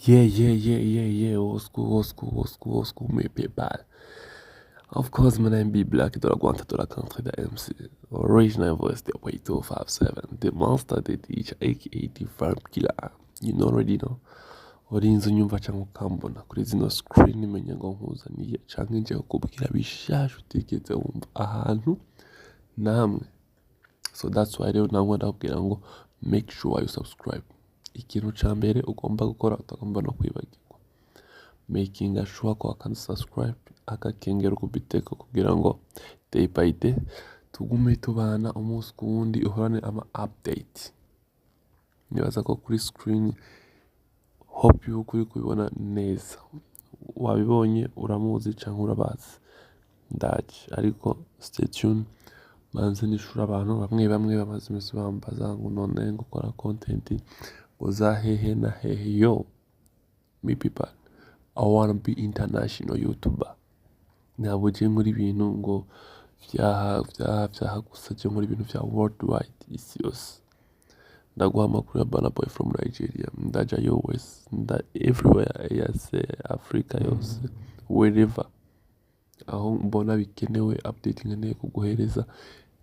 Yeah. Old school, me people. Of course, my name be Black, the Guanta to the country, the MC. Original voice, the way 257. The monster, the teacher, aka the farm killer. You know already know. Urinze unyumva cyangwa ukambona kuri zino screen imenya ngo nkuzaniye cyangwa nje kukubwira bishasha utigeze wumva ahantu namwe. So that's why rero nangwa ndabwira ngo make sure you subscribe. Ikintu ca mbere ugomba gukora utagomba no kwibagirwa, making sure ko wakanda subscribe akakengera kubiteka kugira ngo day by day tugume tubana umunsi ku wundi uhorane ama update. Nibaza ko kuri screen hope you kuri kubibona neza, wabibonye uramuzi cyangwa urabazi ndaje, ariko stay tuned. Manze nishura abantu bamwe bamaze iminsi bambaza ngo none gukora content uza hehe na hehe. Yo me people, I wanna be international YouTuber. Ntabwo je muri ibintu ngo vyaha gusa, je muri ibintu vya worldwide, isi yose. Ndaguha amakuru ya Burna Boy from Nigeria, ndaja US, everywhere, yase Africa yose, wherever aho mbona bikenewe update nkeneye kuguhereza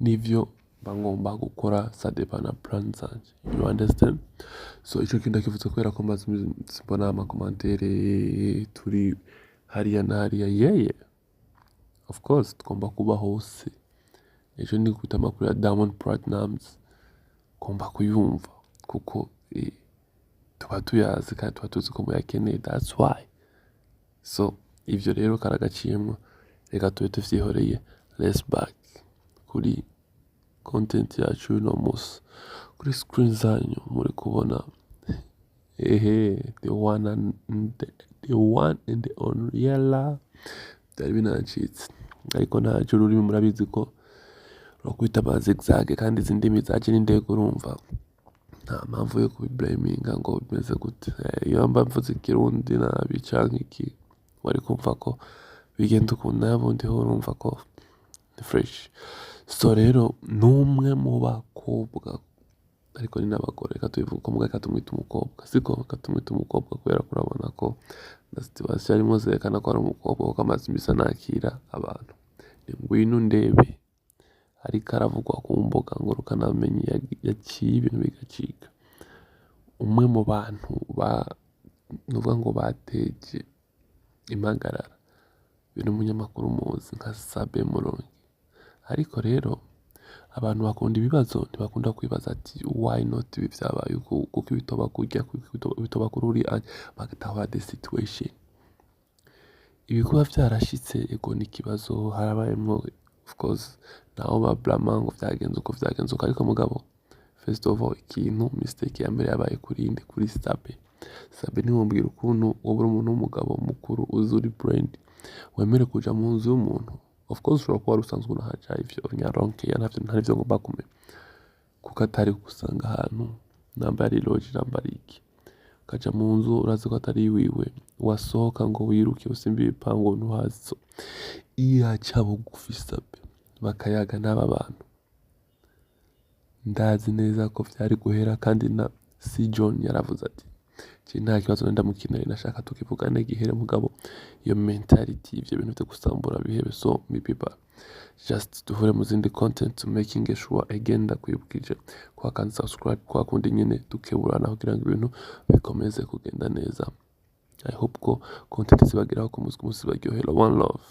nivyo bangomba gukora, sadepa na plan zanje. You understand? So ico kintu kivuze kubera ko maze mbona amakomantere turi hariya na hariya. Yeah, of course tugomba kuba hose. Ejo ndi kwita amakuru ya Diamond Platnumz, komba kuyumva kuko tuba tuyazi kandi tuba tuzi ko muyakeneye. That's why. So ivyo rero karagaciyemo, reka tube tuvyihoreye. Let's back kuri content yacu uno munsi. Kuri screen zanyu muri kubona the one and the only yala byari binacitse, ariko ntacyo ururimi murabizi ko rwakwita ba zigzag kandi izi ndimi zaje n'indego urumva nta mpamvu yo kubiblaminga ngo bimeze gute. Iyo mba mvuze ikirundi nabi canke iki wari kumva ko bigenda ukuntu nabundi ho urumva ko ni fresh. So rero numwe mu bakobwa, ariko ni n'abagore, reka tubivuga ko mbwa tumwita umukobwa, siko tumwita umukobwa kubera kurabona ko na situation arimo zerekana ko ari umukobwa kuko amazi mbisa nakira abantu. Ni NGWINUNDEBE ariko aravugwa ku mbuga ngurukanabumenyi yaciye ibintu bigacika. Umwe mu bantu nuvuga ngo bateje impagarara ibintu umunyamakuru muzi nka Sabin. Ariko rero abantu bakunda ibibazo, ntibakunda kwibaza ati why not ibi vyabaye kuko ibitoba kurya ibitoba kururi bagatahura the situation. Ibikuba vyarashitse ego ni kibazo harabayemo, of course naho bablama ngo vyagenze uko, ariko mugabo first of all ikintu mistake ya mbere yabaye kuri Sabin ni mumbwira ukuntu wowe umuntu w'umugabo mukuru uzuri brand wemere kuja mu nzu y'umuntu. Of course ushobora kuba usanzwe unahaca ivyo nyaronke ntavyo ngomba kumenya kuko atari gusanga ahantu namba ari lodge namba ari iki ukaja mu nzu urazi ko atari iwiwe, wasohoka ngo wiruke usimba ibipango ntuhazi. Iyo aca bugufi Sabin bakayaga n'aba bantu, ndazi neza ko vyari guhera. Kandi na si John yaravuze ati nta kibazo ndamukeneye, nashaka tukivugane gihere, mugabo iyo mentality ivyo bintu byo gusambura bihebe. So me people, just duhure mu zindi content making sure again ndakwibukije kwa kan subscribe kwa kundi nyine tukeburana kugira ngo ibintu bikomeze kugenda neza. I hope ko content zibageraho ku munsi baryohera. One love.